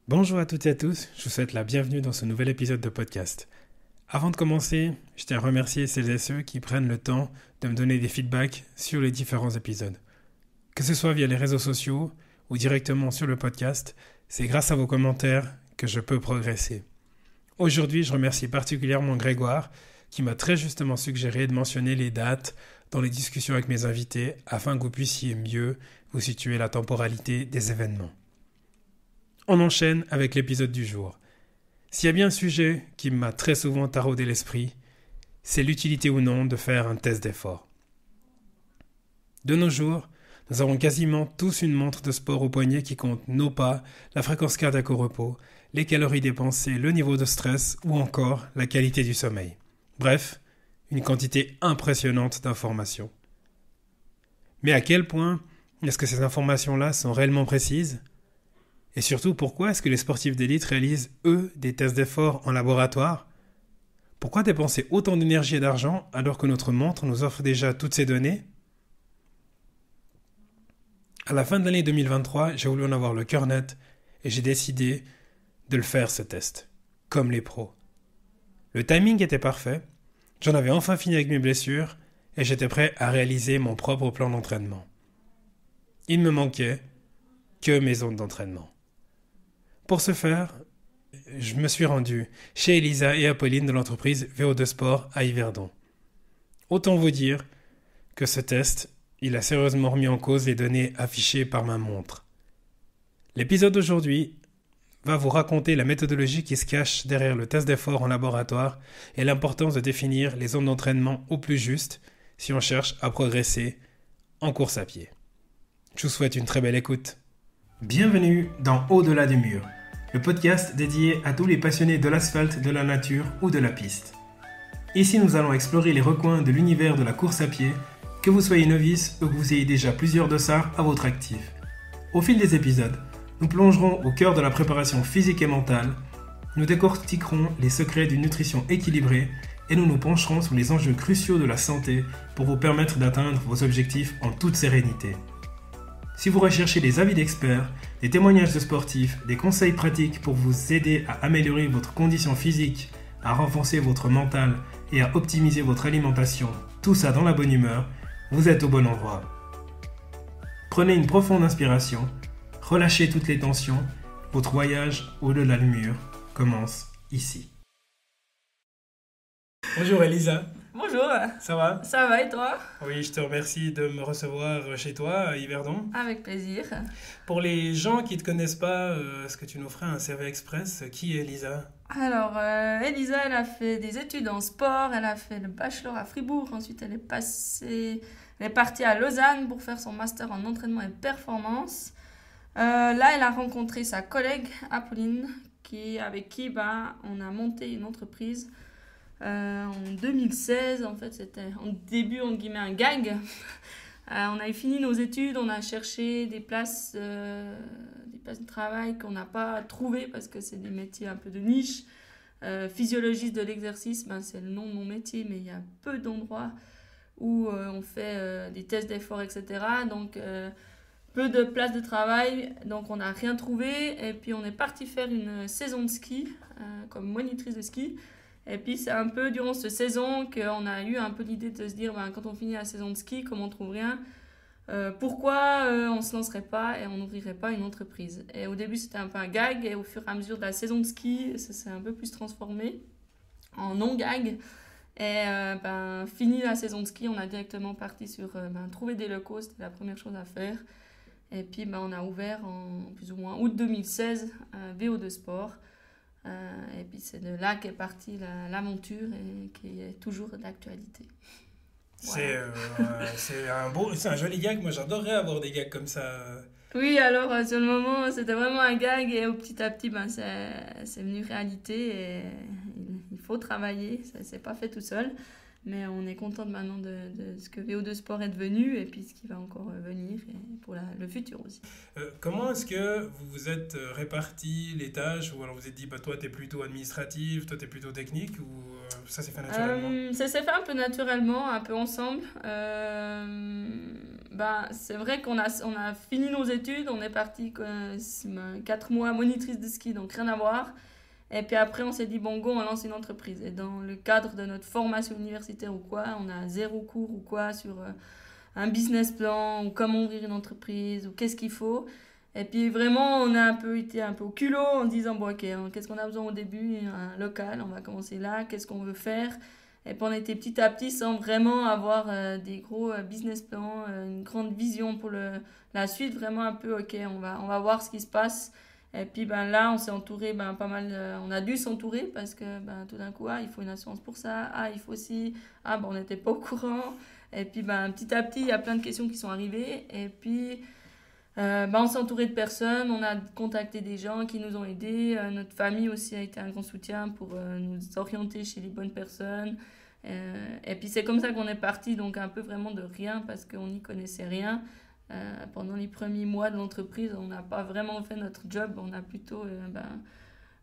Bonjour à toutes et à tous, je vous souhaite la bienvenue dans ce nouvel épisode de podcast. Avant de commencer, je tiens à remercier celles et ceux qui prennent le temps de me donner des feedbacks sur les différents épisodes. Que ce soit via les réseaux sociaux ou directement sur le podcast, c'est grâce à vos commentaires que je peux progresser. Aujourd'hui, je remercie particulièrement Grégoire qui m'a très justement suggéré de mentionner les dates dans les discussions avec mes invités afin que vous puissiez mieux vous situer la temporalité des événements. On enchaîne avec l'épisode du jour. S'il y a bien un sujet qui m'a très souvent taraudé l'esprit, c'est l'utilité ou non de faire un test d'effort. De nos jours, nous avons quasiment tous une montre de sport au poignet qui compte nos pas, la fréquence cardiaque au repos, les calories dépensées, le niveau de stress ou encore la qualité du sommeil. Bref, une quantité impressionnante d'informations. Mais à quel point est-ce que ces informations-là sont réellement précises ? Et surtout, pourquoi est-ce que les sportifs d'élite réalisent, eux, des tests d'effort en laboratoire ? Pourquoi dépenser autant d'énergie et d'argent alors que notre montre nous offre déjà toutes ces données ? À la fin de l'année 2023, j'ai voulu en avoir le cœur net et j'ai décidé de le faire, ce test, comme les pros. Le timing était parfait, j'en avais enfin fini avec mes blessures et j'étais prêt à réaliser mon propre plan d'entraînement. Il ne me manquait que mes zones d'entraînement. Pour ce faire, je me suis rendu chez Elisa et Apolline de l'entreprise VO2 Sport à Yverdon. Autant vous dire que ce test, il a sérieusement remis en cause les données affichées par ma montre. L'épisode d'aujourd'hui va vous raconter la méthodologie qui se cache derrière le test d'effort en laboratoire et l'importance de définir les zones d'entraînement au plus juste si on cherche à progresser en course à pied. Je vous souhaite une très belle écoute. Bienvenue dans Au-delà du mur, le podcast dédié à tous les passionnés de l'asphalte, de la nature ou de la piste. Ici, nous allons explorer les recoins de l'univers de la course à pied, que vous soyez novice ou que vous ayez déjà plusieurs dossards à votre actif. Au fil des épisodes, nous plongerons au cœur de la préparation physique et mentale, nous décortiquerons les secrets d'une nutrition équilibrée et nous nous pencherons sur les enjeux cruciaux de la santé pour vous permettre d'atteindre vos objectifs en toute sérénité. Si vous recherchez des avis d'experts, des témoignages de sportifs, des conseils pratiques pour vous aider à améliorer votre condition physique, à renforcer votre mental et à optimiser votre alimentation, tout ça dans la bonne humeur, vous êtes au bon endroit. Prenez une profonde inspiration, relâchez toutes les tensions, votre voyage au-delà du mur commence ici. Bonjour Elisa. Bonjour, Ça va ? ça va et toi? Oui, je te remercie de me recevoir chez toi à Yverdon. Avec plaisir. Pour les gens qui ne te connaissent pas, est-ce que tu nous ferais un CV Express ? Qui est Elisa ? Alors, Elisa, elle a fait des études en sport, elle a fait le bachelor à Fribourg, ensuite elle est partie à Lausanne pour faire son master en entraînement et performance. Là, elle a rencontré sa collègue Apolline, avec qui on a monté une entreprise. En 2016, en fait, c'était en début, entre guillemets, un gag. On avait fini nos études, on a cherché des places de travail qu'on n'a pas trouvées parce que c'est des métiers un peu de niche. Physiologiste de l'exercice, c'est le nom de mon métier, mais il y a peu d'endroits où on fait des tests d'effort, etc. Donc, peu de places de travail, donc on n'a rien trouvé. Et puis, on est parti faire une saison de ski comme monitrice de ski. Et puis c'est un peu durant cette saison qu'on a eu un peu l'idée de se dire quand on finit la saison de ski, comme on ne trouve rien, pourquoi on ne se lancerait pas et on n'ouvrirait pas une entreprise. Et au début c'était un peu un gag et au fur et à mesure de la saison de ski, ça s'est un peu plus transformé en non-gag. Et fini la saison de ski, on a directement parti sur trouver des locaux, c'était la première chose à faire. Et puis on a ouvert en plus ou moins août 2016 VO2 Sport. Et puis c'est de là qu'est partie l'aventure et qui est toujours d'actualité. C'est un joli gag, moi j'adorerais avoir des gags comme ça. Oui, alors sur le moment c'était vraiment un gag et petit à petit c'est venu réalité et il faut travailler, ça s'est pas fait tout seul. Mais on est content maintenant de ce que VO2 Sport est devenu et puis ce qui va encore venir et pour le futur aussi. Comment est-ce que vous vous êtes répartis les tâches ou alors vous êtes dit bah, toi t'es plutôt administrative, toi t'es plutôt technique ou ça s'est fait naturellement? Ça s'est fait un peu naturellement, un peu ensemble. C'est vrai on a fini nos études, on est parti 4 mois monitrice de ski, donc rien à voir. Et puis après, on s'est dit, bon, go, on lance une entreprise. Et dans le cadre de notre formation universitaire ou quoi, on a 0 cours ou quoi sur un business plan ou comment ouvrir une entreprise ou qu'est-ce qu'il faut. Et puis vraiment, on a été un peu au culot en disant, bon, ok, qu'est-ce qu'on a besoin au début? Un local, on va commencer là, qu'est-ce qu'on veut faire? Et puis on était petit à petit sans vraiment avoir des gros business plans, une grande vision pour la suite. Vraiment un peu, ok, on va voir ce qui se passe. Et puis là, on s'est entouré pas mal. On a dû s'entourer parce que tout d'un coup, il faut une assurance pour ça. Il faut aussi. On n'était pas au courant. Et puis petit à petit, il y a plein de questions qui sont arrivées. Et puis, on s'est entouré de personnes. On a contacté des gens qui nous ont aidés. Notre famille aussi a été un grand soutien pour nous orienter chez les bonnes personnes. Et puis, c'est comme ça qu'on est parti, donc un peu vraiment de rien parce qu'on n'y connaissait rien. Pendant les premiers mois de l'entreprise, on n'a pas vraiment fait notre job, on a plutôt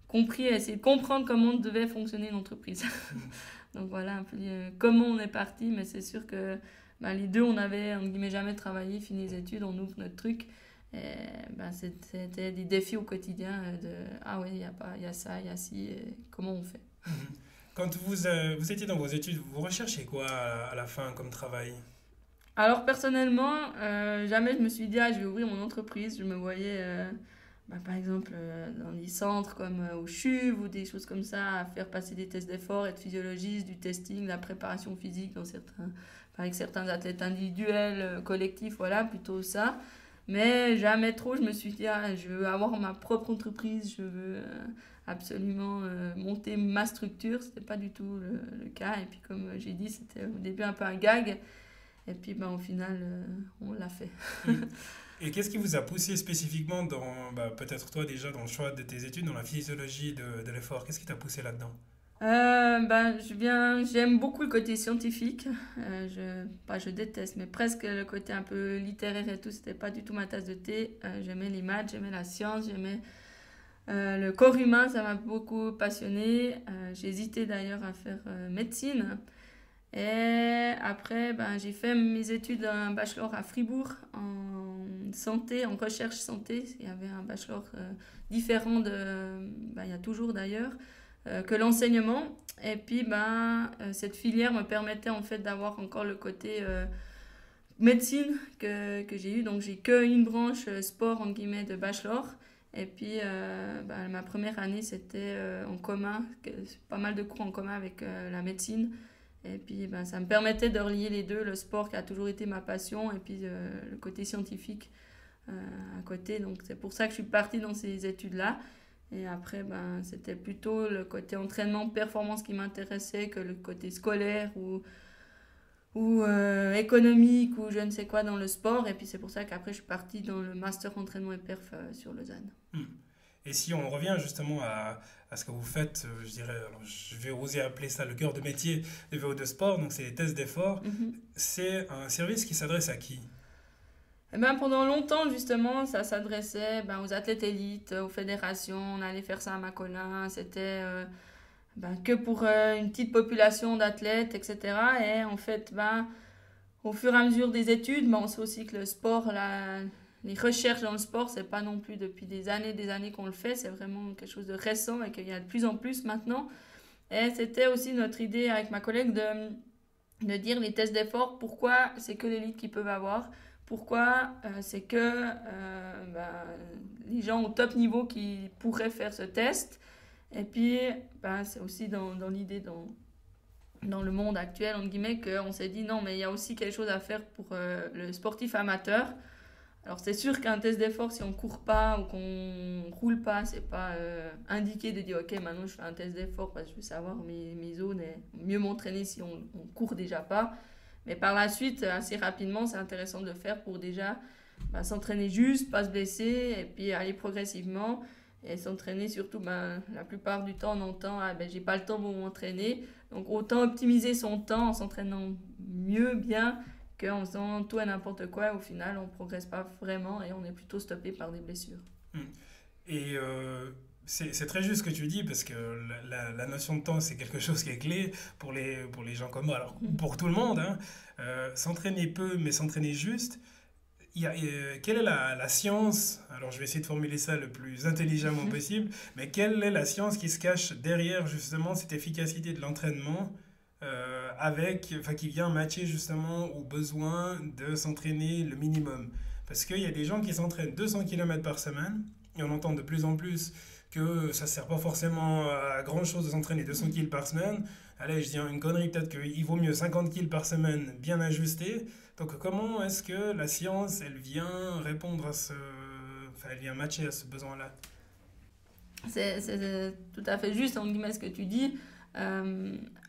compris, essayé de comprendre comment devait fonctionner une entreprise. Donc voilà un peu comment on est parti, mais c'est sûr que les deux, on avait en guillemets jamais travaillé, fini les études, on ouvre notre truc. Et, c'était des défis au quotidien ouais, il y a ça, il y a ci, comment on fait. Quand vous étiez dans vos études, vous recherchez quoi à la fin comme travail? Alors personnellement, jamais je me suis dit je vais ouvrir mon entreprise. Je me voyais par exemple dans des centres comme au CHUV ou des choses comme ça, à faire passer des tests d'effort, être physiologiste, du testing, de la préparation physique avec certains athlètes individuels, collectifs, voilà, plutôt ça. Mais jamais trop, je me suis dit je veux avoir ma propre entreprise, je veux absolument monter ma structure. C'était pas du tout le cas. Et puis comme j'ai dit, c'était au début un peu un gag. Et puis au final, on l'a fait. Et qu'est-ce qui vous a poussé spécifiquement peut-être toi déjà dans le choix de tes études, dans la physiologie de l'effort? Qu'est-ce qui t'a poussé là-dedans? J'aime beaucoup le côté scientifique. Je déteste, mais presque le côté un peu littéraire et tout, c'était pas du tout ma tasse de thé. J'aimais les maths, j'aimais la science, j'aimais le corps humain, ça m'a beaucoup passionnée. J'ai hésité d'ailleurs à faire médecine. Et après, j'ai fait mes études, un bachelor à Fribourg en santé, en recherche santé. Il y avait un bachelor différent il y a toujours d'ailleurs, que l'enseignement. Et puis, cette filière me permettait en fait d'avoir encore le côté médecine que j'ai eu. Donc, j'ai qu'une branche sport, en guillemets, de bachelor. Et puis, ma première année, c'était en commun, pas mal de cours en commun avec la médecine. Et puis, ça me permettait de relier les deux, le sport qui a toujours été ma passion et puis le côté scientifique à côté. Donc, c'est pour ça que je suis partie dans ces études-là. Et après, c'était plutôt le côté entraînement, performance qui m'intéressait que le côté scolaire ou économique ou je ne sais quoi dans le sport. Et puis, c'est pour ça qu'après, je suis partie dans le master entraînement et perf sur Lausanne. Et si on revient justement à ce que vous faites, je dirais, alors je vais oser appeler ça le cœur de métier de VO2 Sport, donc c'est les tests d'effort. C'est un service qui s'adresse à qui? Pendant longtemps, justement, ça s'adressait aux athlètes élites, aux fédérations. On allait faire ça à Macolin. C'était que pour une petite population d'athlètes, etc. Et en fait, au fur et à mesure des études, on sait aussi que le sport, les recherches dans le sport, c'est pas non plus depuis des années qu'on le fait. C'est vraiment quelque chose de récent et qu'il y a de plus en plus maintenant. Et c'était aussi notre idée avec ma collègue de dire les tests d'effort, pourquoi c'est que l'élite qui peuvent avoir. Pourquoi c'est que les gens au top niveau qui pourraient faire ce test. Et puis, c'est aussi dans l'idée, dans le monde actuel, entre guillemets, qu'on s'est dit non, mais il y a aussi quelque chose à faire pour le sportif amateur. Alors, c'est sûr qu'un test d'effort, si on ne court pas ou qu'on ne roule pas, c'est pas indiqué de dire ok, maintenant je fais un test d'effort parce que je veux savoir mes zones et mieux m'entraîner si on court déjà pas. Mais par la suite, assez rapidement, c'est intéressant de le faire pour déjà s'entraîner juste, pas se blesser et puis aller progressivement. Et s'entraîner, surtout, la plupart du temps, on entend j'ai pas le temps pour m'entraîner. Donc, autant optimiser son temps en s'entraînant mieux, bien, qu'en faisant tout et n'importe quoi. Au final, on progresse pas vraiment et on est plutôt stoppé par des blessures. Et c'est très juste ce que tu dis, parce que la notion de temps, c'est quelque chose qui est clé pour les gens comme moi, alors pour tout le monde. Hein. S'entraîner peu, mais s'entraîner juste. Quelle est la science, alors je vais essayer de formuler ça le plus intelligemment possible, mais quelle est la science qui se cache derrière justement cette efficacité de l'entraînement qui vient matcher justement au besoin de s'entraîner le minimum? Parce qu'il y a des gens qui s'entraînent 200 km par semaine, et on entend de plus en plus que ça ne sert pas forcément à grand chose de s'entraîner 200 kg par semaine. Allez, je dis une connerie, peut-être qu'il vaut mieux 50 kg par semaine bien ajusté. Donc comment est-ce que la science, elle vient répondre à elle vient matcher à ce besoin-là? C'est tout à fait juste, en guillemets, ce que tu dis.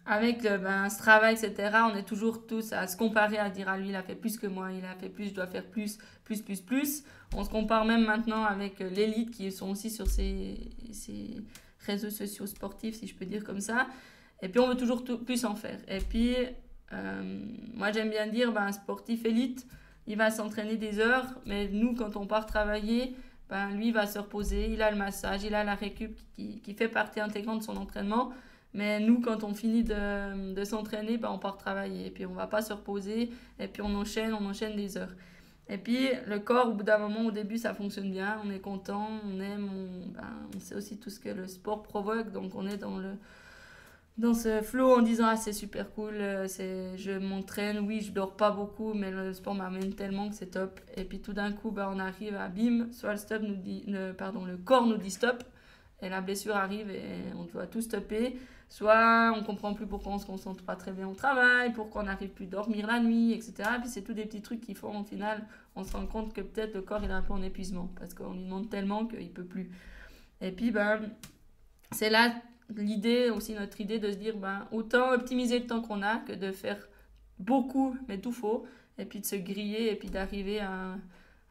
Avec ce travail, etc., on est toujours tous à se comparer, à dire lui, il a fait plus que moi, il a fait plus, je dois faire plus. On se compare même maintenant avec l'élite qui sont aussi sur ces réseaux sociaux sportifs, si je peux dire comme ça. Et puis on veut toujours plus en faire. Et puis, moi j'aime bien dire, un sportif élite, il va s'entraîner des heures, mais nous, quand on part travailler, lui, il va se reposer, il a le massage, il a la récup qui fait partie intégrante de son entraînement. Mais nous, quand on finit de s'entraîner, on part travailler. Et puis, on ne va pas se reposer. Et puis, on enchaîne des heures. Et puis, le corps, au bout d'un moment, au début, ça fonctionne bien. On est content, on aime, on sait aussi tout ce que le sport provoque. Donc, on est dans ce flow en disant c'est super cool, je m'entraîne, oui, je dors pas beaucoup, mais le sport m'amène tellement que c'est top. Et puis, tout d'un coup, on arrive à bim, soit le corps nous dit stop. Et la blessure arrive et on doit tout stopper. Soit on comprend plus pourquoi on se concentre pas très bien au travail, pourquoi on n'arrive plus à dormir la nuit, etc. Et puis c'est tous des petits trucs qui font, au final, on se rend compte que peut-être le corps il est un peu en épuisement parce qu'on lui demande tellement qu'il peut plus. Et puis c'est là l'idée, aussi notre idée de se dire autant optimiser le temps qu'on a que de faire beaucoup mais tout faux. Et puis de se griller et puis d'arriver à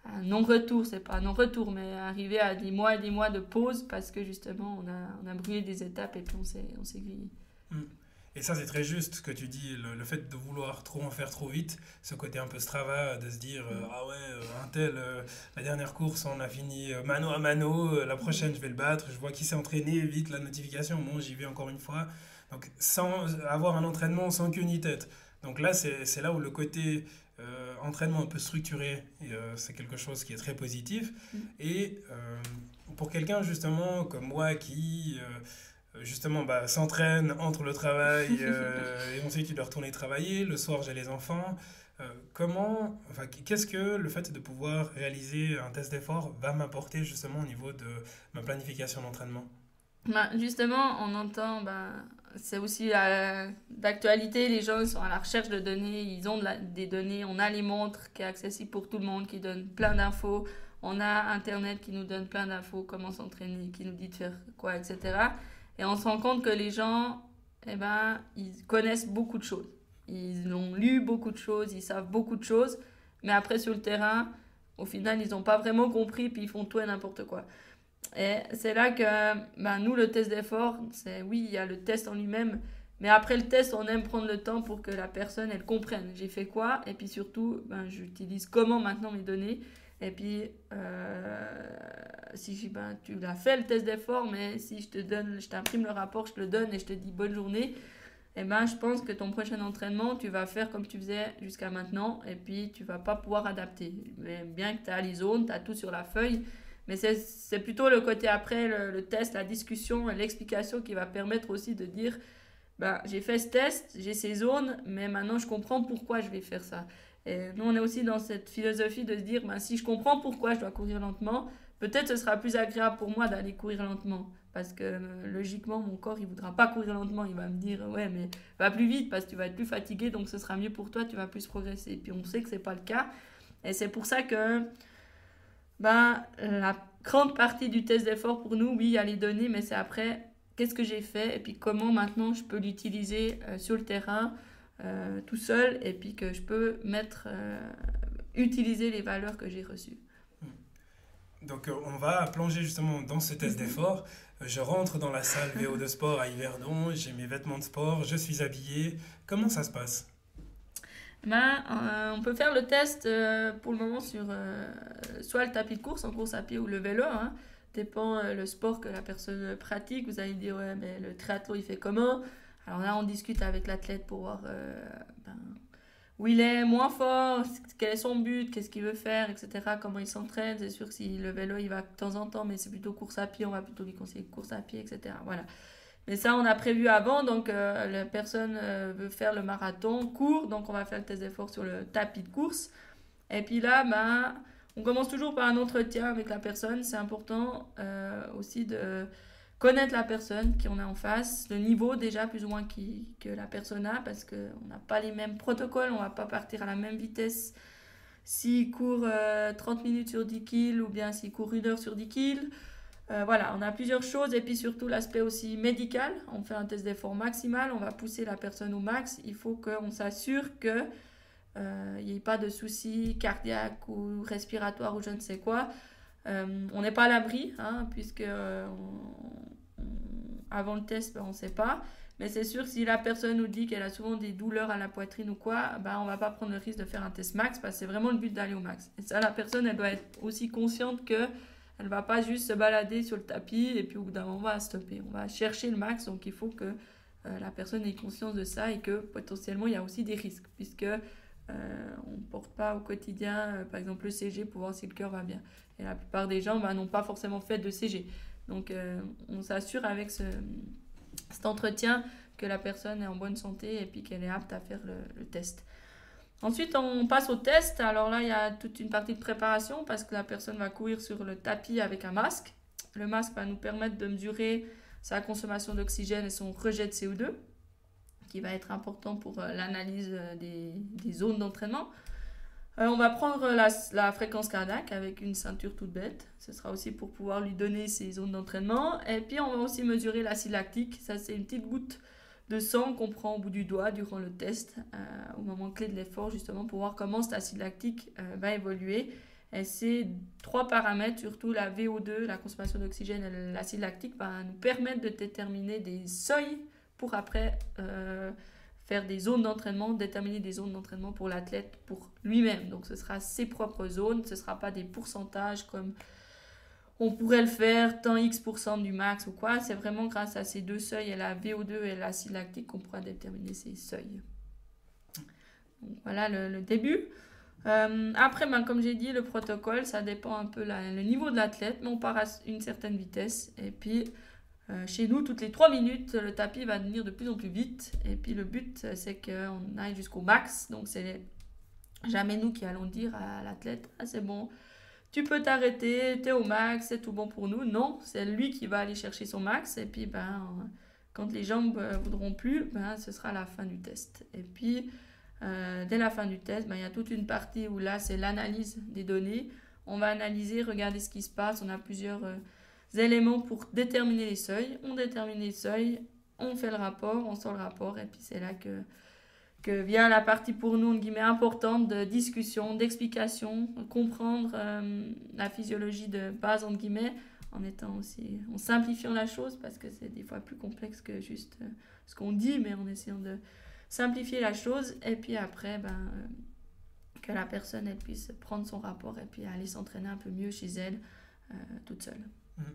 un non-retour, c'est pas un non-retour, mais arriver à des mois et des mois de pause parce que justement on a brûlé des étapes et puis on s'est grillé. Et ça, c'est très juste ce que tu dis, le fait de vouloir trop en faire trop vite, ce côté un peu Strava, de se dire ah ouais, un tel, la dernière course, on a fini mano à mano, la prochaine, je vais le battre, je vois qui s'est entraîné, vite la notification, bon, j'y vais encore une fois. Donc, sans avoir un entraînement sans queue ni tête. Donc là, c'est là où le côté entraînement un peu structuré, c'est quelque chose qui est très positif. Et pour quelqu'un, justement, comme moi, qui justement s'entraîne entre le travail et ensuite il doit retourner travailler, le soir j'ai les enfants, qu'est-ce que le fait de pouvoir réaliser un test d'effort va m'apporter justement au niveau de ma planification d'entraînement? Justement, on entend, c'est aussi d'actualité, les gens sont à la recherche de données, ils ont des données, on a les montres qui est accessible pour tout le monde, qui donnent plein d'infos, on a Internet qui nous donne plein d'infos, comment s'entraîner, qui nous dit de faire quoi, etc. Et on se rend compte que les gens, ils connaissent beaucoup de choses. Ils ont lu beaucoup de choses, ils savent beaucoup de choses, mais après sur le terrain, au final, ils n'ont pas vraiment compris, puis ils font tout et n'importe quoi. Et c'est là que nous, le test d'effort, oui, il y a le test en lui-même, mais après le test, on aime prendre le temps pour que la personne, elle comprenne. J'ai fait quoi, et puis surtout, j'utilise comment maintenant mes données. Et puis, si tu l'as fait le test d'effort, mais si je t'imprime le rapport, je te le donne et je te dis bonne journée, je pense que ton prochain entraînement, tu vas faire comme tu faisais jusqu'à maintenant, et puis tu vas pas pouvoir adapter. Mais bien que tu as les zones, tu as tout sur la feuille, mais c'est plutôt le côté après, le test, la discussion et l'explication qui va permettre aussi de dire j'ai fait ce test, j'ai ces zones, mais maintenant je comprends pourquoi je vais faire ça. Et nous, on est aussi dans cette philosophie de se dire si je comprends pourquoi je dois courir lentement, peut-être ce sera plus agréable pour moi d'aller courir lentement. Parce que logiquement, mon corps, il ne voudra pas courir lentement. Il va me dire ouais, mais va plus vite parce que tu vas être plus fatigué, donc ce sera mieux pour toi, tu vas plus progresser. Et puis on sait que ce n'est pas le cas. Et c'est pour ça que la grande partie du test d'effort pour nous, oui, il y a les données, mais c'est après qu'est-ce que j'ai fait et puis comment maintenant je peux l'utiliser sur le terrain tout seul et puis que je peux utiliser les valeurs que j'ai reçues. Donc on va plonger justement dans ce test d'effort. Je rentre dans la salle VO2 Sport à Yverdon, j'ai mes vêtements de sport, je suis habillé. Comment ça se passe? On peut faire le test pour le moment sur soit le tapis de course en course à pied ou le vélo. Hein. Dépend le sport que la personne pratique. Vous allez me dire, ouais, mais le triathlon, il fait comment? Alors là, on discute avec l'athlète pour voir où il est moins fort, quel est son but, qu'est-ce qu'il veut faire, etc. Comment il s'entraîne. C'est sûr que si le vélo, il va de temps en temps, mais c'est plutôt course à pied, on va plutôt lui conseiller course à pied, etc. Voilà. Mais ça, on a prévu avant, donc la personne veut faire le marathon, court, donc on va faire le test d'effort sur le tapis de course. Et puis là, on commence toujours par un entretien avec la personne. C'est important aussi de connaître la personne qu'on a en face, le niveau déjà plus ou moins que la personne a, parce qu'on n'a pas les mêmes protocoles, on ne va pas partir à la même vitesse s'il court 30 minutes sur 10 kills ou bien s'il court 1 heure sur 10 kills. Voilà, on a plusieurs choses et puis surtout l'aspect aussi médical. On fait un test d'effort maximal, on va pousser la personne au max. Il faut qu'on s'assure qu'il n'y ait pas de soucis cardiaques ou respiratoires ou je ne sais quoi. On n'est pas à l'abri, hein, puisque avant le test, on ne sait pas. Mais c'est sûr, si la personne nous dit qu'elle a souvent des douleurs à la poitrine ou quoi, on ne va pas prendre le risque de faire un test max parce que c'est vraiment le but d'aller au max. Et ça, la personne, elle doit être aussi consciente que elle ne va pas juste se balader sur le tapis et puis au bout d'un moment, on va stopper. On va chercher le max, donc il faut que la personne ait conscience de ça et que potentiellement, il y a aussi des risques puisque on ne porte pas au quotidien, par exemple, le CG pour voir si le cœur va bien. Et la plupart des gens n'ont pas forcément fait de CG. Donc, on s'assure avec cet entretien que la personne est en bonne santé et puis qu'elle est apte à faire le test. Ensuite, on passe au test. Alors là, il y a toute une partie de préparation parce que la personne va courir sur le tapis avec un masque. Le masque va nous permettre de mesurer sa consommation d'oxygène et son rejet de CO2, qui va être important pour l'analyse des zones d'entraînement. On va prendre la fréquence cardiaque avec une ceinture toute bête. Ce sera aussi pour pouvoir lui donner ses zones d'entraînement. Et puis, on va aussi mesurer l'acide lactique. Ça, c'est une petite goutte de sang qu'on prend au bout du doigt durant le test, au moment clé de l'effort, justement, pour voir comment cet acide lactique va évoluer. Et ces 3 paramètres, surtout la VO2, la consommation d'oxygène et l'acide lactique, va nous permettre de déterminer des seuils pour après faire des zones d'entraînement, déterminer des zones d'entraînement pour l'athlète, pour lui-même. Donc ce sera ses propres zones, ce ne sera pas des pourcentages comme on pourrait le faire, tant X% du max ou quoi. C'est vraiment grâce à ces 2 seuils, et la VO2 et l'acide lactique, qu'on pourra déterminer ces seuils. Donc voilà le début. Après, comme j'ai dit, le protocole, ça dépend un peu le niveau de l'athlète, mais on part à une certaine vitesse. Et puis, chez nous, toutes les 3 minutes, le tapis va devenir de plus en plus vite. Et puis, le but, c'est qu'on aille jusqu'au max. Donc, c'est jamais nous qui allons dire à l'athlète, ah, c'est bon, tu peux t'arrêter, t'es au max, c'est tout bon pour nous. Non, c'est lui qui va aller chercher son max. Et puis, quand les jambes voudront plus, ce sera la fin du test. Et puis, dès la fin du test, il y a toute une partie où là, c'est l'analyse des données. On va analyser, regarder ce qui se passe. On a plusieurs éléments pour déterminer les seuils. On détermine les seuils, on fait le rapport, on sort le rapport. Et puis, c'est là que vient la partie pour nous, entre guillemets, importante de discussion, d'explication, comprendre la physiologie de base, entre guillemets, en simplifiant la chose, parce que c'est des fois plus complexe que juste ce qu'on dit, mais en essayant de simplifier la chose, et puis après, que la personne elle puisse prendre son rapport et puis aller s'entraîner un peu mieux chez elle, toute seule. Voilà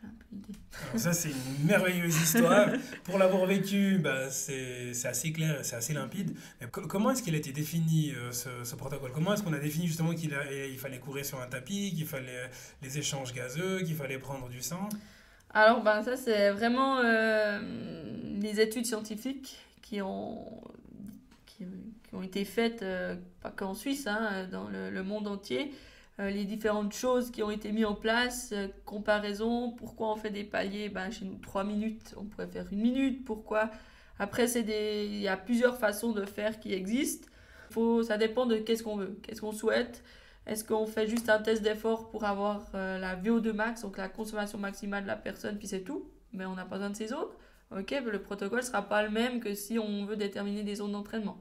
un peu l'idée. Alors ça, c'est une merveilleuse histoire. Pour l'avoir vécu, c'est assez clair, c'est assez limpide. Mais comment est-ce qu'il a été défini, ce protocole? Comment est-ce qu'on a défini justement qu'il fallait courir sur un tapis, qu'il fallait les échanges gazeux, qu'il fallait prendre du sang? Alors, ça, c'est vraiment les études scientifiques qui ont été faites, pas qu'en Suisse, hein, dans le monde entier. Les différentes choses qui ont été mises en place, comparaison, pourquoi on fait des paliers, chez nous 3 minutes, on pourrait faire 1 minute, pourquoi. Après, il y a plusieurs façons de faire qui existent. Ça dépend de qu'est-ce qu'on veut, qu'est-ce qu'on souhaite. Est-ce qu'on fait juste un test d'effort pour avoir la VO2 max, donc la consommation maximale de la personne, puis c'est tout, mais on n'a pas besoin de ces zones. Ok, le protocole ne sera pas le même que si on veut déterminer des zones d'entraînement.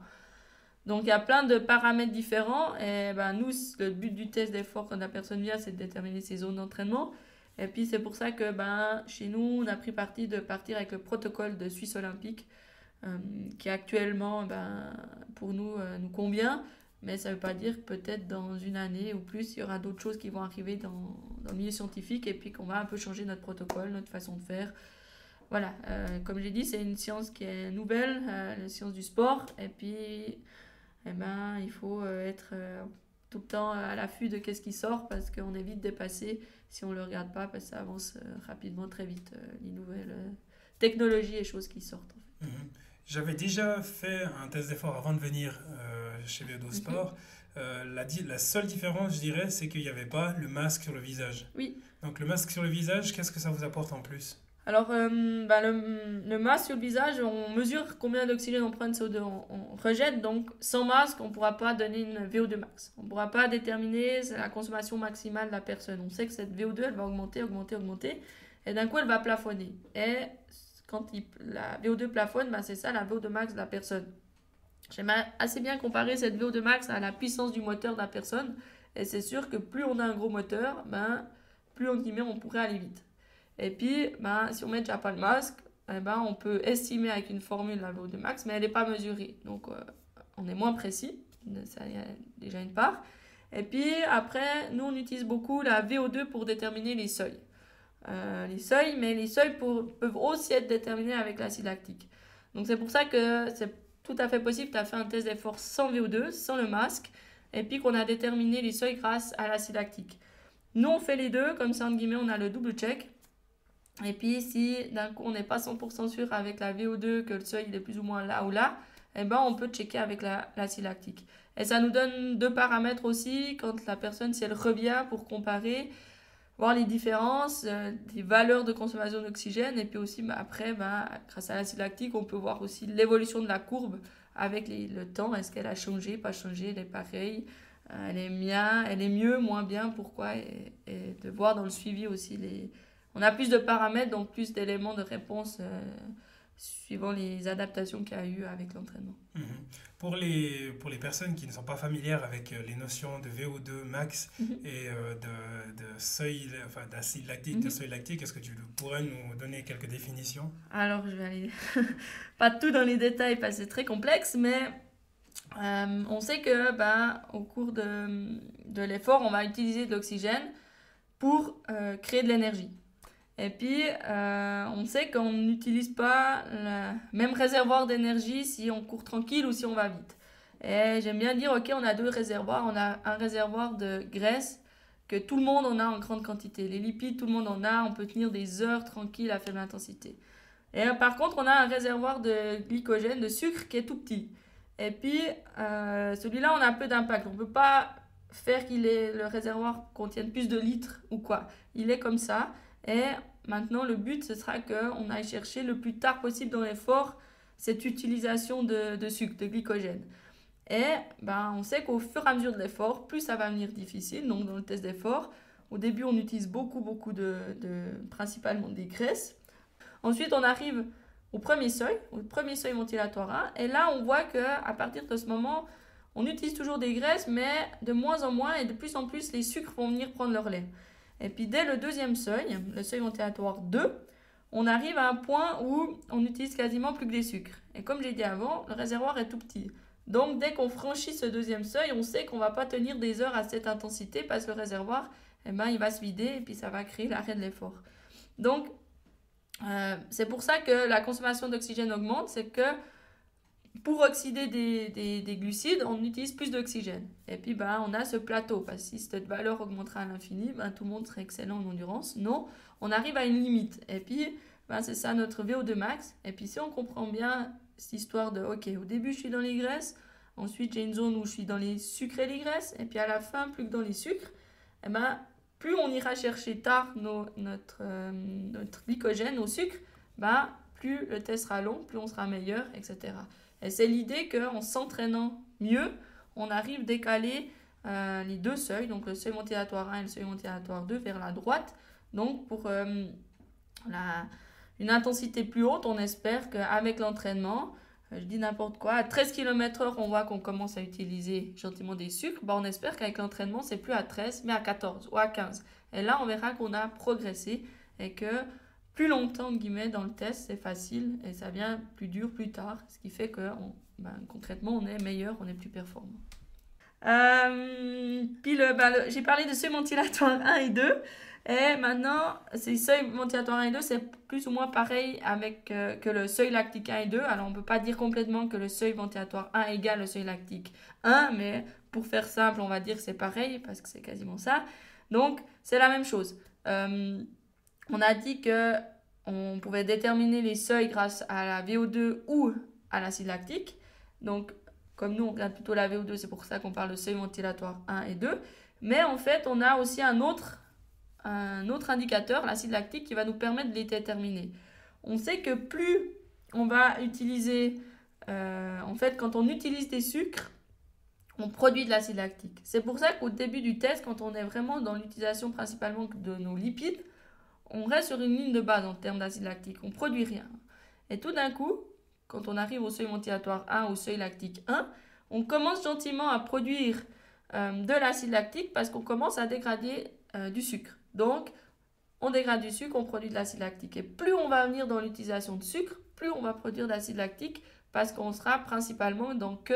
Donc il y a plein de paramètres différents et ben, nous, le but du test d'effort quand la personne vient, c'est de déterminer ses zones d'entraînement. Et puis c'est pour ça que ben, chez nous, on a pris parti de partir avec le protocole de Suisse olympique qui actuellement, ben, pour nous, nous convient. Mais ça ne veut pas dire que peut-être dans une année ou plus, il y aura d'autres choses qui vont arriver dans le milieu scientifique et puis qu'on va un peu changer notre protocole, notre façon de faire. Voilà, comme j'ai dit, c'est une science qui est nouvelle, la science du sport. Et puis, eh ben, il faut être tout le temps à l'affût de qu'est-ce qui sort parce qu'on est vite dépassé si on ne le regarde pas parce que ça avance rapidement, très vite, les nouvelles technologies et choses qui sortent. En fait. J'avais déjà fait un test d'effort avant de venir chez VO2 Sport. La seule différence, je dirais, c'est qu'il n'y avait pas le masque sur le visage. Oui. Donc le masque sur le visage, qu'est-ce que ça vous apporte en plus? Alors, le masque sur le visage, on mesure combien d'oxygène on prend de CO2, on rejette. Donc, sans masque, on ne pourra pas donner une VO2 max. On ne pourra pas déterminer la consommation maximale de la personne. On sait que cette VO2, elle va augmenter, augmenter, augmenter. Et d'un coup, elle va plafonner. Et quand la VO2 plafonne, ben, c'est ça la VO2 max de la personne. J'aimerais assez bien comparer cette VO2 max à la puissance du moteur de la personne. Et c'est sûr que plus on a un gros moteur, ben, plus on pourrait aller vite. Et puis, ben, si on met déjà pas le masque, eh ben, on peut estimer avec une formule la VO2 max, mais elle n'est pas mesurée. Donc, on est moins précis. Ça, il y a déjà une part. Et puis, après, nous, on utilise beaucoup la VO2 pour déterminer les seuils. Mais les seuils peuvent aussi être déterminés avec l'acide lactique. Donc, c'est pour ça que c'est tout à fait possible. Tu as fait un test d'effort sans VO2, sans le masque, et puis qu'on a déterminé les seuils grâce à l'acide lactique. Nous, on fait les deux, comme ça, entre guillemets, on a le double check. Et puis, si d'un coup, on n'est pas 100% sûr avec la VO2 que le seuil il est plus ou moins là ou là, eh ben, on peut checker avec l'acide lactique. Et ça nous donne deux paramètres aussi, quand la personne, si elle revient pour comparer, voir les différences, des valeurs de consommation d'oxygène. Et puis aussi, après, grâce à l'acide lactique, on peut voir aussi l'évolution de la courbe avec le temps. Est-ce qu'elle a changé, pas changé, elle est pareille, elle est bien, elle est mieux, moins bien, pourquoi et de voir dans le suivi aussi on a plus de paramètres, donc plus d'éléments de réponse suivant les adaptations qu'il y a eu avec l'entraînement. Pour les personnes qui ne sont pas familières avec les notions de VO2 max et de seuil, enfin, d'acide lactique, de seuil lactique, est-ce que tu pourrais nous donner quelques définitions? Alors, je vais aller pas tout dans les détails parce que c'est très complexe, mais on sait que au cours de l'effort, on va utiliser de l'oxygène pour créer de l'énergie. Et puis, on sait qu'on n'utilise pas le même réservoir d'énergie si on court tranquille ou si on va vite. Et j'aime bien dire, ok, on a deux réservoirs. On a un réservoir de graisse que tout le monde en a en grande quantité. Les lipides, tout le monde en a. On peut tenir des heures tranquille à faible intensité. Et par contre, on a un réservoir de glycogène, de sucre, qui est tout petit. Et puis, celui-là, on a peu d'impact. On ne peut pas faire le réservoir contienne plus de litres ou quoi. Il est comme ça. Et maintenant, le but, ce sera qu'on aille chercher le plus tard possible dans l'effort cette utilisation de sucre, de glycogène. Et on sait qu'au fur et à mesure de l'effort, plus ça va venir difficile. Donc, dans le test d'effort, au début, on utilise beaucoup principalement des graisses. Ensuite, on arrive au premier seuil ventilatoire 1. Et là, on voit qu'à partir de ce moment, on utilise toujours des graisses, mais de moins en moins et de plus en plus, les sucres vont venir prendre leur lait. Et puis dès le deuxième seuil, le seuil ventilatoire 2, on arrive à un point où on utilise quasiment plus que des sucres. Et comme j'ai dit avant, le réservoir est tout petit. Donc dès qu'on franchit ce deuxième seuil, on sait qu'on ne va pas tenir des heures à cette intensité parce que le réservoir, il va se vider et puis ça va créer l'arrêt de l'effort. Donc c'est pour ça que la consommation d'oxygène augmente, c'est que pour oxyder des glucides, on utilise plus d'oxygène. Et puis, on a ce plateau. Parce que si cette valeur augmentera à l'infini, tout le monde serait excellent en endurance. Non, on arrive à une limite. Et puis, c'est ça notre VO2 max. Et puis, si on comprend bien cette histoire de, ok, au début, je suis dans les graisses. Ensuite, j'ai une zone où je suis dans les sucres et les graisses. Et puis, à la fin, plus que dans les sucres, plus on ira chercher tard notre glycogène au sucre, plus le test sera long, plus on sera meilleur, etc. Et c'est l'idée qu'en s'entraînant mieux, on arrive à décaler les deux seuils, donc le seuil ventilatoire 1 et le seuil ventilatoire 2 vers la droite. Donc pour une intensité plus haute, on espère qu'avec l'entraînement, je dis n'importe quoi, à 13 km/h, on voit qu'on commence à utiliser gentiment des sucres, on espère qu'avec l'entraînement, c'est plus à 13, mais à 14 ou à 15. Et là, on verra qu'on a progressé et que plus longtemps, entre guillemets, dans le test, c'est facile et ça vient plus dur plus tard, ce qui fait que concrètement, on est meilleur, on est plus performant. Puis j'ai parlé de seuil ventilatoire 1 et 2. Et maintenant, ces seuils ventilatoires 1 et 2, c'est plus ou moins pareil que le seuil lactique 1 et 2. Alors, on ne peut pas dire complètement que le seuil ventilatoire 1 égale le seuil lactique 1, mais pour faire simple, on va dire que c'est pareil, parce que c'est quasiment ça. Donc, c'est la même chose. On a dit qu'on pouvait déterminer les seuils grâce à la VO2 ou à l'acide lactique. Donc, comme nous, on regarde plutôt la VO2, c'est pour ça qu'on parle de seuil ventilatoire 1 et 2. Mais en fait, on a aussi un autre indicateur, l'acide lactique, qui va nous permettre de les déterminer. On sait que plus on va utiliser, en fait, quand on utilise des sucres, on produit de l'acide lactique. C'est pour ça qu'au début du test, quand on est vraiment dans l'utilisation principalement de nos lipides, on reste sur une ligne de base en termes d'acide lactique. On ne produit rien. Et tout d'un coup, quand on arrive au seuil ventilatoire 1 ou au seuil lactique 1, on commence gentiment à produire de l'acide lactique parce qu'on commence à dégrader du sucre. Donc, on dégrade du sucre, on produit de l'acide lactique. Et plus on va venir dans l'utilisation de sucre, plus on va produire d'acide lactique parce qu'on sera principalement dans que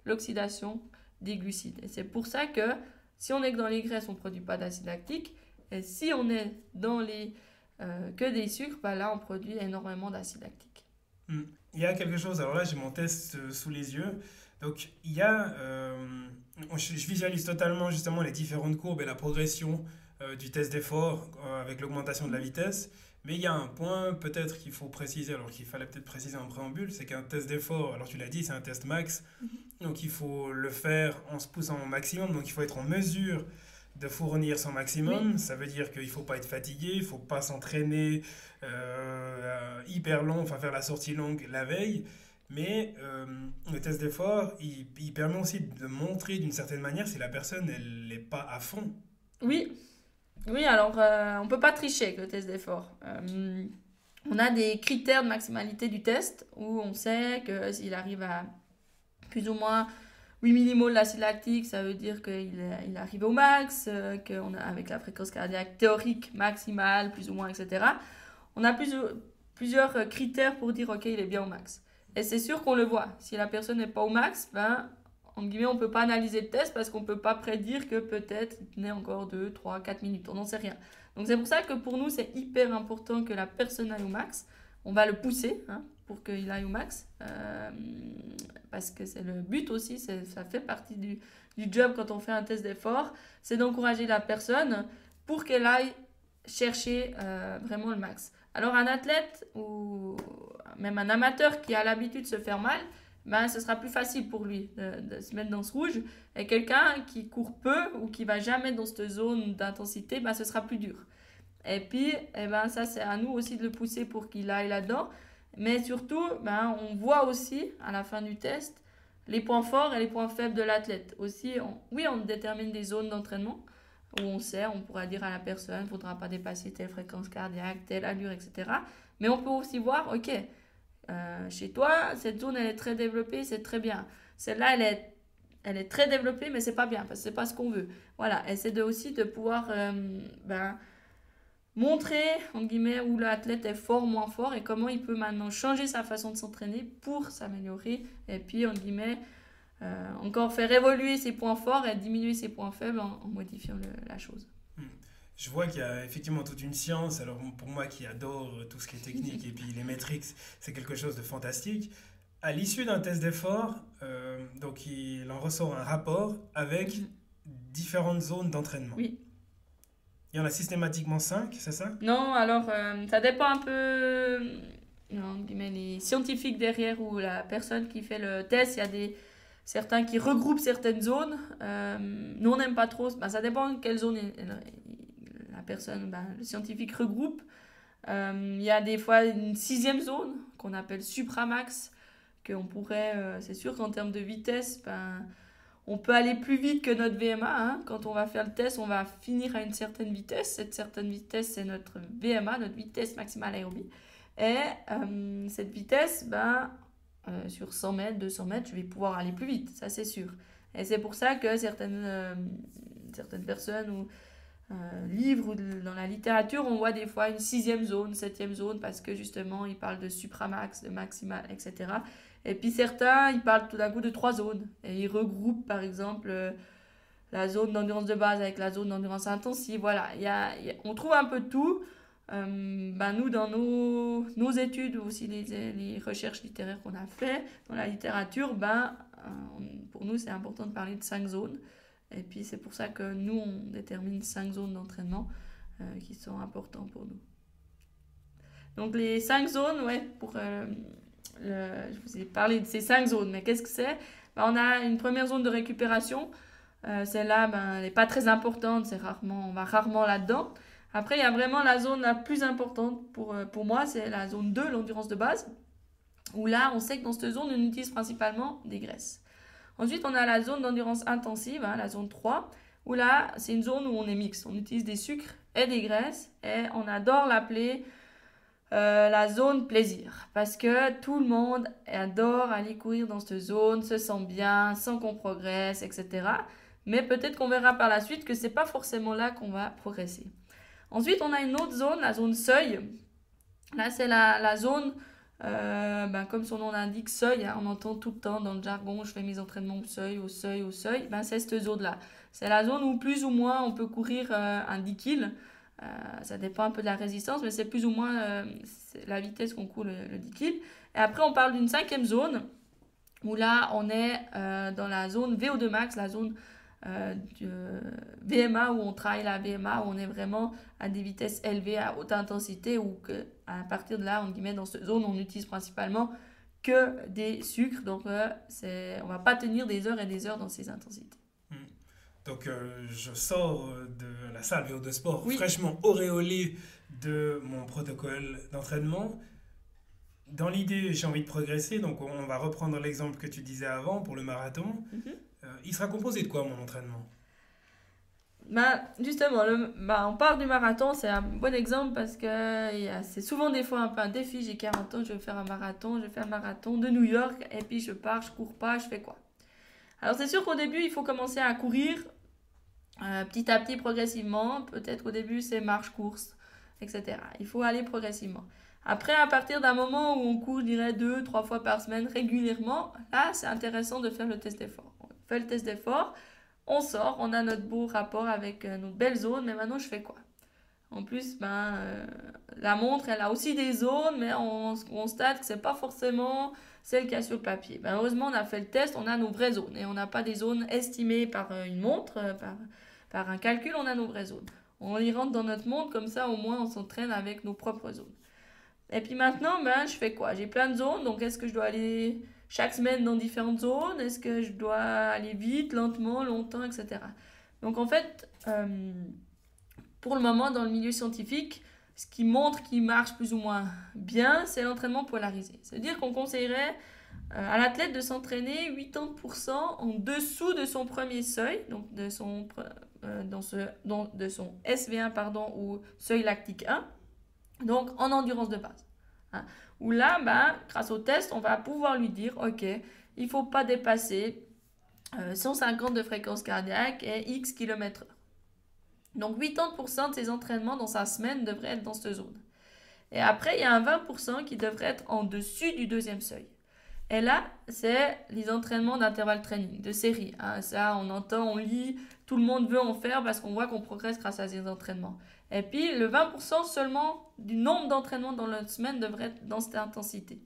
l'oxydation des glucides. Et c'est pour ça que si on est que dans les graisses, on ne produit pas d'acide lactique. Et si on est dans que des sucres, là, on produit énormément d'acide lactique. Il y a quelque chose, alors là, j'ai mon test sous les yeux. Donc, il y a, je visualise totalement justement les différentes courbes et la progression du test d'effort avec l'augmentation de la vitesse. Mais il y a un point peut-être qu'il faut préciser, alors qu'il fallait peut-être préciser en préambule, c'est qu'un test d'effort, alors tu l'as dit, c'est un test max. Donc il faut le faire en se poussant au maximum. Donc il faut être en mesure de fournir son maximum. Oui. Ça veut dire qu'il ne faut pas être fatigué, il ne faut pas s'entraîner hyper long, enfin faire la sortie longue la veille. Mais le test d'effort, il permet aussi de montrer d'une certaine manière si la personne, elle n'est pas à fond. Oui, alors on ne peut pas tricher avec le test d'effort. On a des critères de maximalité du test où on sait que s'il arrive à plus ou moins 8 millimoles d'acide lactique, ça veut dire qu'il arrive au max, qu'on a avec la fréquence cardiaque théorique maximale, plus ou moins, etc. On a plusieurs critères pour dire ok, il est bien au max. Et c'est sûr qu'on le voit. Si la personne n'est pas au max, en guillemets, on ne peut pas analyser le test parce qu'on ne peut pas prédire que peut-être il tenait encore 2, 3, 4 minutes. On n'en sait rien. Donc c'est pour ça que pour nous, c'est hyper important que la personne aille au max. On va le pousser pour qu'il aille au max. Parce que c'est le but aussi, ça fait partie du job quand on fait un test d'effort. C'est d'encourager la personne pour qu'elle aille chercher vraiment le max. Alors un athlète ou même un amateur qui a l'habitude de se faire mal, ce sera plus facile pour lui de se mettre dans ce rouge. Et quelqu'un qui court peu ou qui va jamais dans cette zone d'intensité, ce sera plus dur. Et puis, ça c'est à nous aussi de le pousser pour qu'il aille là-dedans. Mais surtout, on voit aussi à la fin du test les points forts et les points faibles de l'athlète. Aussi, on détermine des zones d'entraînement où on sait, on pourra dire à la personne, il ne faudra pas dépasser telle fréquence cardiaque, telle allure, etc. Mais on peut aussi voir, ok, chez toi, cette zone, elle est très développée, c'est très bien. Celle-là, elle est très développée, mais c'est pas bien, parce que c'est pas ce qu'on veut. Voilà, et c'est aussi de pouvoir montrer, entre guillemets, où l'athlète est fort, moins fort, et comment il peut maintenant changer sa façon de s'entraîner pour s'améliorer, et puis, entre guillemets, encore faire évoluer ses points forts et diminuer ses points faibles en modifiant la chose. Je vois qu'il y a effectivement toute une science. Alors pour moi qui adore tout ce qui est technique et puis les métriques, c'est quelque chose de fantastique. À l'issue d'un test d'effort, donc il en ressort un rapport avec différentes zones d'entraînement. Oui. Il y en a systématiquement 5, c'est ça? Non, alors ça dépend un peu les scientifiques derrière ou la personne qui fait le test. Il y a certains qui regroupent certaines zones. Nous, on n'aime pas trop. Ça dépend de quelle zone la personne, le scientifique regroupe. Il y a des fois une 6e zone qu'on appelle supramax, qu'on pourrait, c'est sûr qu'en termes de vitesse, on peut aller plus vite que notre VMA. Quand on va faire le test, on va finir à une certaine vitesse. Cette certaine vitesse, c'est notre VMA, notre vitesse maximale aérobie. Et cette vitesse, sur 100 mètres, 200 mètres, je vais pouvoir aller plus vite, ça c'est sûr. Et c'est pour ça que certaines personnes ou livres ou dans la littérature, on voit des fois une 6e zone, 7e zone, parce que justement, ils parlent de supramax, de maximal, etc. Et puis certains, ils parlent tout d'un coup de 3 zones. Et ils regroupent, par exemple, la zone d'endurance de base avec la zone d'endurance intensive. Voilà, on trouve un peu de tout. Nous, dans nos études, aussi les recherches littéraires qu'on a fait dans la littérature, pour nous, c'est important de parler de 5 zones. Et puis, c'est pour ça que nous, on détermine 5 zones d'entraînement qui sont importantes pour nous. Donc, les 5 zones, je vous ai parlé de ces 5 zones, mais qu'est-ce que c'est? On a une première zone de récupération. Celle-là, elle n'est pas très importante, on va rarement là-dedans. Après, il y a vraiment la zone la plus importante pour moi, c'est la zone 2, l'endurance de base, où là, on sait que dans cette zone, on utilise principalement des graisses. Ensuite, on a la zone d'endurance intensive, la zone 3, où là, c'est une zone où on est mixte. On utilise des sucres et des graisses, et on adore l'appeler la zone plaisir, parce que tout le monde adore aller courir dans cette zone, se sent bien, sent qu'on progresse, etc. Mais peut-être qu'on verra par la suite que c'est pas forcément là qu'on va progresser. Ensuite, on a une autre zone, la zone seuil. Là, c'est la zone, comme son nom l'indique, seuil. On entend tout le temps dans le jargon, je fais mes entraînements au seuil, au seuil, au seuil. C'est cette zone-là. C'est la zone où plus ou moins on peut courir un 10 kg. Ça dépend un peu de la résistance, mais c'est plus ou moins la vitesse qu'on court le 10 kg. Et après, on parle d'une 5e zone, où là, on est dans la zone VO2 max, la zone du VMA, où on travaille la VMA, où on est vraiment à des vitesses élevées, à haute intensité, où à partir de là, dans cette zone, on utilise principalement que des sucres, donc on ne va pas tenir des heures et des heures dans ces intensités. Donc je sors de la salle VO2 Sport fraîchement auréolé de mon protocole d'entraînement. Dans l'idée, j'ai envie de progresser, donc on va reprendre l'exemple que tu disais avant pour le marathon. Il sera composé de quoi, mon entraînement? Justement, on part du marathon, c'est un bon exemple parce que c'est souvent des fois un peu un défi. J'ai 40 ans, je vais faire un marathon, je fais un marathon de New York et puis je pars, je cours pas, je fais quoi? Alors c'est sûr qu'au début, il faut commencer à courir petit à petit, progressivement. Peut-être au début, c'est marche-course, etc. Il faut aller progressivement. Après, à partir d'un moment où on court, je dirais 2-3 fois par semaine régulièrement, là, c'est intéressant de faire le test d'effort. On fait le test d'effort, on sort, on a notre beau rapport avec notre belle zone, mais maintenant, je fais quoi? En plus, la montre, elle a aussi des zones, mais on constate que c'est pas forcément celle qu'il y a sur le papier. Heureusement, on a fait le test, on a nos vraies zones, et on n'a pas des zones estimées par une montre, par un calcul, on a nos vraies zones. On y rentre dans notre montre, comme ça, au moins, on s'entraîne avec nos propres zones. Et puis maintenant, je fais quoi? J'ai plein de zones, donc est-ce que je dois aller chaque semaine dans différentes zones? Est-ce que je dois aller vite, lentement, longtemps, etc. Donc en fait, pour le moment, dans le milieu scientifique, ce qui montre qu'il marche plus ou moins bien, c'est l'entraînement polarisé. C'est-à-dire qu'on conseillerait à l'athlète de s'entraîner 80% en dessous de son premier seuil, donc de son SV1 ou seuil lactique 1, donc en endurance de base. Où là, grâce au test, on va pouvoir lui dire, ok, il ne faut pas dépasser 150 de fréquence cardiaque et X km/h. Donc 80% de ses entraînements dans sa semaine devraient être dans cette zone. Et après, il y a un 20% qui devrait être en dessus du deuxième seuil. Et là, c'est les entraînements d'intervalle training, de série. Ça, on entend, on lit, tout le monde veut en faire parce qu'on voit qu'on progresse grâce à ces entraînements. Et puis, le 20% seulement du nombre d'entraînements dans la semaine devrait être dans cette intensité.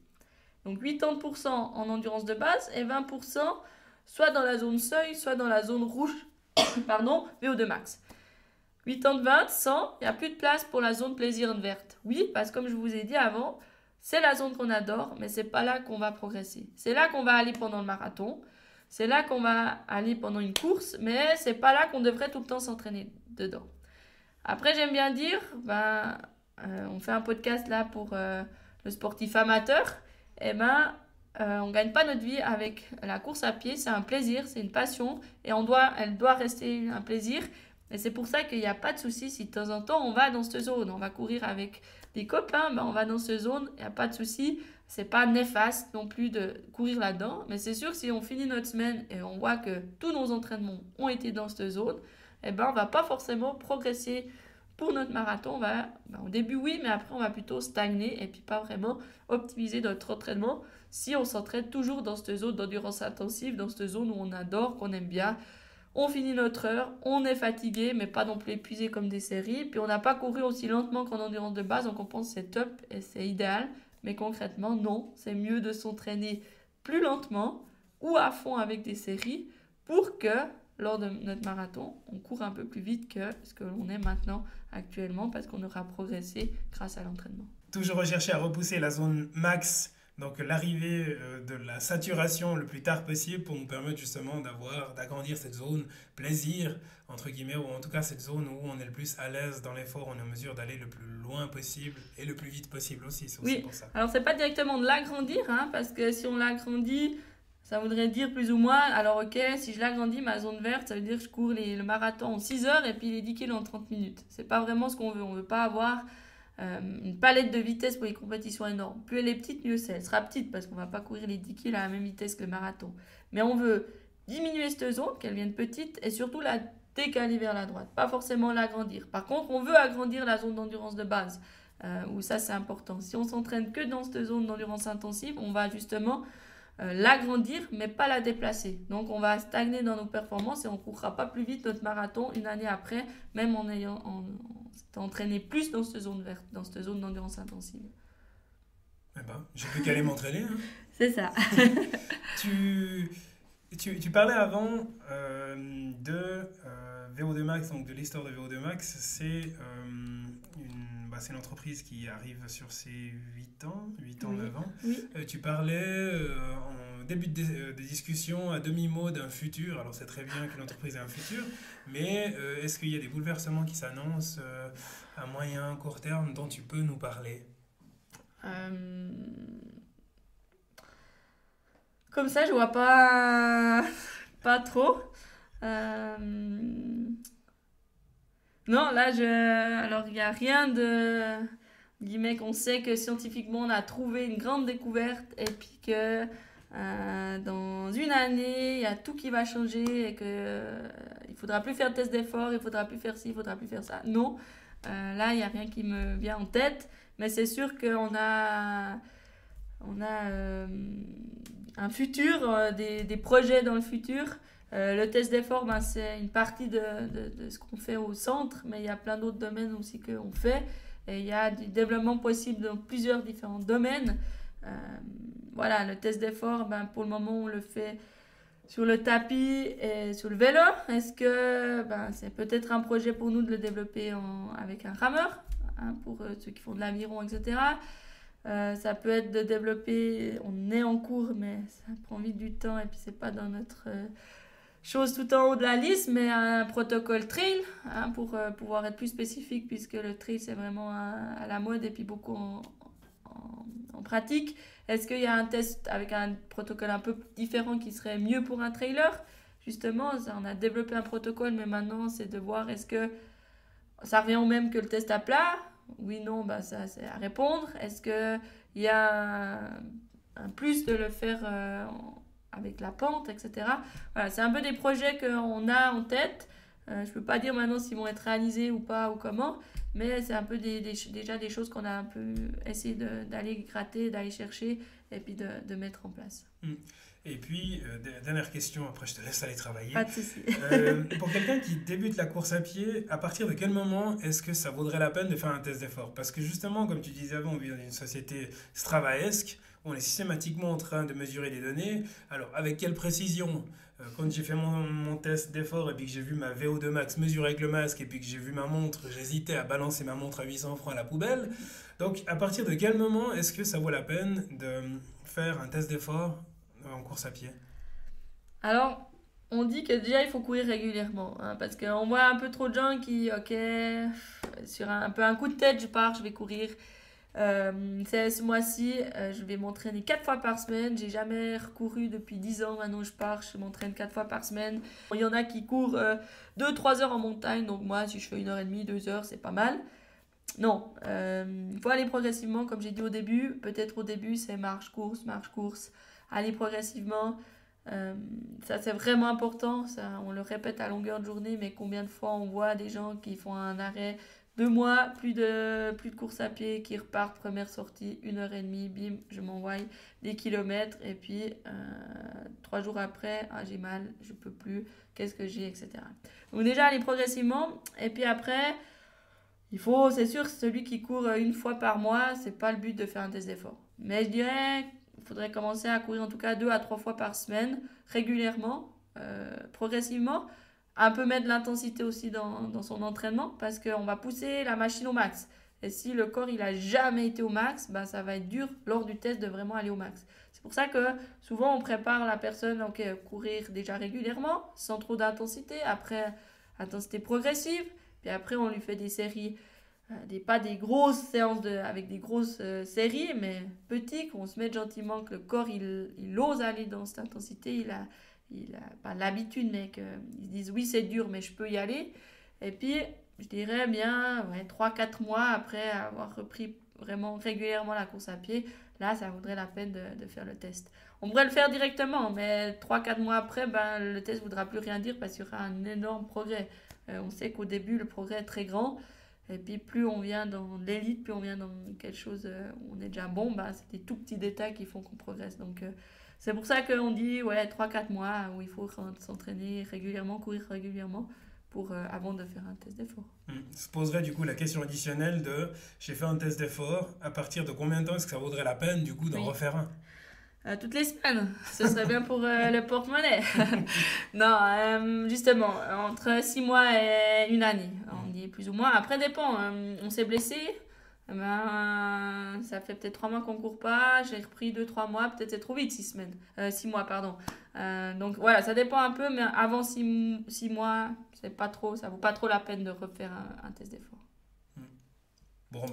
Donc 80% en endurance de base et 20% soit dans la zone seuil, soit dans la zone rouge, VO2 max. 80-20, 100, il n'y a plus de place pour la zone plaisir verte. Oui, parce que comme je vous ai dit avant, c'est la zone qu'on adore, mais c'est pas là qu'on va progresser. C'est là qu'on va aller pendant le marathon, c'est là qu'on va aller pendant une course, mais c'est pas là qu'on devrait tout le temps s'entraîner dedans. Après, j'aime bien dire, on fait un podcast là pour le sportif amateur, on ne gagne pas notre vie avec la course à pied, c'est un plaisir, c'est une passion, et elle doit rester un plaisir. Et c'est pour ça qu'il n'y a pas de souci si de temps en temps on va dans cette zone. On va courir avec des copains, ben on va dans cette zone, il n'y a pas de souci. C'est pas néfaste non plus de courir là-dedans. Mais c'est sûr que si on finit notre semaine et on voit que tous nos entraînements ont été dans cette zone, eh ben on va pas forcément progresser pour notre marathon. Au début oui, mais après on va plutôt stagner et puis pas vraiment optimiser notre entraînement si on s'entraîne toujours dans cette zone d'endurance intensive, dans cette zone où on adore, qu'on aime bien. On finit notre heure, on est fatigué, mais pas non plus épuisé comme des séries. Puis on n'a pas couru aussi lentement qu'en endurance de base, donc on pense que c'est top et c'est idéal. Mais concrètement, non, c'est mieux de s'entraîner plus lentement ou à fond avec des séries pour que lors de notre marathon, on court un peu plus vite que ce que l'on est maintenant actuellement parce qu'on aura progressé grâce à l'entraînement. Toujours rechercher à repousser la zone max, donc l'arrivée de la saturation le plus tard possible pour nous permettre justement d'agrandir cette zone plaisir, entre guillemets, ou en tout cas cette zone où on est le plus à l'aise dans l'effort, on est en mesure d'aller le plus loin possible et le plus vite possible aussi, c'est aussi pour ça. Alors c'est pas directement de l'agrandir, parce que si on l'agrandit, ça voudrait dire plus ou moins, alors ok, si je l'agrandis, ma zone verte, ça veut dire que je cours le marathon en 6 heures et puis les 10 kg en 30 minutes. C'est pas vraiment ce qu'on veut, on veut pas avoir une palette de vitesse pour les compétitions énormes. Plus elle est petite, mieux c'est. Elle sera petite parce qu'on va pas courir les 10 kg à la même vitesse que le marathon. Mais on veut diminuer cette zone, qu'elle vienne petite, et surtout la décaler vers la droite, pas forcément l'agrandir. Par contre, on veut agrandir la zone d'endurance de base, où ça c'est important. Si on s'entraîne que dans cette zone d'endurance intensive, on va justement l'agrandir, mais pas la déplacer. Donc on va stagner dans nos performances et on ne courra pas plus vite notre marathon une année après, même en s'étant entraîné plus dans cette zone verte, dans cette zone d'endurance intensive. Eh ben, j'ai plus qu'à aller m'entraîner. C'est ça. Tu parlais avant de VO2 Max, donc de l'histoire de VO2 Max. C'est une entreprise qui arrive sur ses 8 ans, 9 ans. Oui. Tu parlais en début de discussion à demi-mot d'un futur. Alors c'est très bien qu'une entreprise ait un futur, mais est-ce qu'il y a des bouleversements qui s'annoncent à moyen, court terme dont tu peux nous parler? Comme ça, je vois pas trop. Non, là, alors il n'y a rien de guillemets qu'on sait que scientifiquement on a trouvé une grande découverte et puis que dans une année il y a tout qui va changer et que il faudra plus faire de test d'effort, il faudra plus faire ci, il faudra plus faire ça. Non, là il n'y a rien qui me vient en tête, mais c'est sûr qu'on a un futur, des projets dans le futur. Le test d'effort, c'est une partie de ce qu'on fait au centre, mais il y a plein d'autres domaines aussi qu'on fait. Et il y a du développement possible dans plusieurs différents domaines. Voilà, le test d'effort, pour le moment, on le fait sur le tapis et sur le vélo. Est-ce que c'est peut-être un projet pour nous de le développer avec un rameur, pour ceux qui font de l'aviron, etc. Ça peut être de développer, on est en cours, mais ça prend vite du temps et puis c'est pas dans notre chose tout en haut de la liste, mais un protocole trail pour pouvoir être plus spécifique puisque le trail c'est vraiment à la mode et puis beaucoup en pratique. Est-ce qu'il y a un test avec un protocole un peu différent qui serait mieux pour un trailer? Justement, on a développé un protocole, mais maintenant c'est de voir est-ce que ça revient au même que le test à plat? Oui, non, ça c'est à répondre. Est-ce qu'il y a un plus de le faire avec la pente, etc. Voilà, c'est un peu des projets qu'on a en tête. Je ne peux pas dire maintenant s'ils vont être réalisés ou pas ou comment, mais c'est un peu déjà des choses qu'on a un peu essayé d'aller gratter, d'aller chercher et puis de mettre en place. Et puis, dernière question, après je te laisse aller travailler. Pas de souci. Pour quelqu'un qui débute la course à pied, à partir de quel moment est-ce que ça vaudrait la peine de faire un test d'effort? Parce que justement, comme tu disais avant, on vit dans une société stravaesque, on est systématiquement en train de mesurer les données. Alors, avec quelle précision? Quand j'ai fait mon test d'effort et puis que j'ai vu ma VO2 max mesurée avec le masque et puis que j'ai vu ma montre, j'hésitais à balancer ma montre à 800 francs à la poubelle. Donc, à partir de quel moment est-ce que ça vaut la peine de faire un test d'effort en course à pied? Alors, on dit que déjà il faut courir régulièrement, parce qu'on voit un peu trop de gens qui, ok, sur un peu un coup de tête, je vais courir Ce mois-ci, je vais m'entraîner 4 fois par semaine. J'ai jamais recouru depuis 10 ans. Maintenant, je m'entraîne 4 fois par semaine. Il y en a qui courent 2-3 heures en montagne. Donc moi, si je fais 1h30, 2 heures, c'est pas mal. Non, il faut aller progressivement, comme j'ai dit au début. Peut-être au début, c'est marche-course. Aller progressivement. Ça, c'est vraiment important. Ça, on le répète à longueur de journée, mais combien de fois on voit des gens qui font un arrêt 2 mois, plus de course à pied, qui repartent, première sortie, 1h30, bim, je m'envoie des kilomètres, et puis 3 jours après, j'ai mal, je peux plus, qu'est-ce que j'ai, etc. Donc déjà, aller progressivement, et puis après, c'est sûr, celui qui court une fois par mois, c'est pas le but de faire un test d'effort. Mais je dirais qu'il faudrait commencer à courir en tout cas 2 à 3 fois par semaine, régulièrement, progressivement. Un peu mettre de l'intensité aussi dans son entraînement parce qu'on va pousser la machine au max. Et si le corps il a jamais été au max, ça va être dur lors du test de vraiment aller au max. C'est pour ça que souvent on prépare la personne à courir déjà régulièrement, sans trop d'intensité, après intensité progressive, puis après on lui fait des séries, pas des grosses séances avec des grosses séries, mais petites, qu'on se mette gentiment, que le corps il ose aller dans cette intensité, il a pas l'habitude, mais qu'ils se disent oui c'est dur mais je peux y aller. Et puis je dirais bien 3-4 mois après avoir repris vraiment régulièrement la course à pied, là ça vaudrait la peine de faire le test. On pourrait le faire directement, mais 3-4 mois après, le test ne voudra plus rien dire parce qu'il y aura un énorme progrès. On sait qu'au début le progrès est très grand, et puis plus on vient dans l'élite, plus on vient dans quelque chose où on est déjà bon, c'est des tout petits détails qui font qu'on progresse. Donc c'est pour ça qu'on dit 3-4 mois où il faut s'entraîner régulièrement, courir régulièrement avant de faire un test d'effort. Se poserait du coup la question additionnelle de j'ai fait un test d'effort, à partir de combien de temps est-ce que ça vaudrait la peine du coup d'en refaire un? Toutes les semaines, ce serait bien pour le porte-monnaie. Non, justement, entre 6 mois et 1 année, on dit plus ou moins. Après, dépend, on s'est blessé. Ça fait peut-être 3 mois qu'on court pas, j'ai repris 2-3 mois, peut-être c'est trop vite, 6 mois, pardon. Donc voilà, ça dépend un peu, mais avant 6 mois, ça vaut pas trop la peine de refaire un test d'effort. Bon,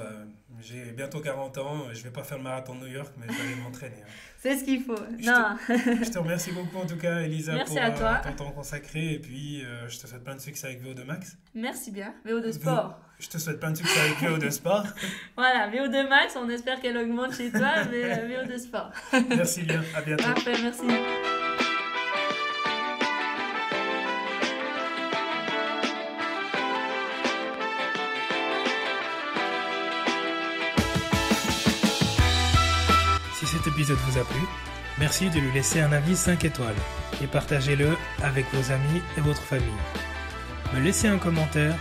j'ai bientôt 40 ans, je vais pas faire le marathon de New York, mais je vais aller m'entraîner. C'est ce qu'il faut. Je te remercie beaucoup en tout cas, Elisa, Merci pour ton temps consacré, et puis je te souhaite plein de succès avec VO2 Max. Merci bien, VO2 Sport. Je te souhaite plein de succès avec VO2 Sport. Voilà, VO2 Max, on espère qu'elle augmente chez toi, mais VO2 Sport. Merci bien, à bientôt. Parfait, merci. Si cet épisode vous a plu, merci de lui laisser un avis 5 étoiles et partagez-le avec vos amis et votre famille. Me laisser un commentaire,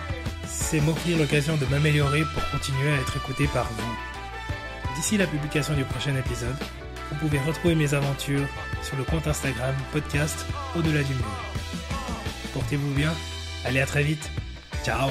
c'est m'offrir l'occasion de m'améliorer pour continuer à être écouté par vous. D'ici la publication du prochain épisode, vous pouvez retrouver mes aventures sur le compte Instagram podcast Au-delà du mur. Portez-vous bien, allez à très vite, ciao.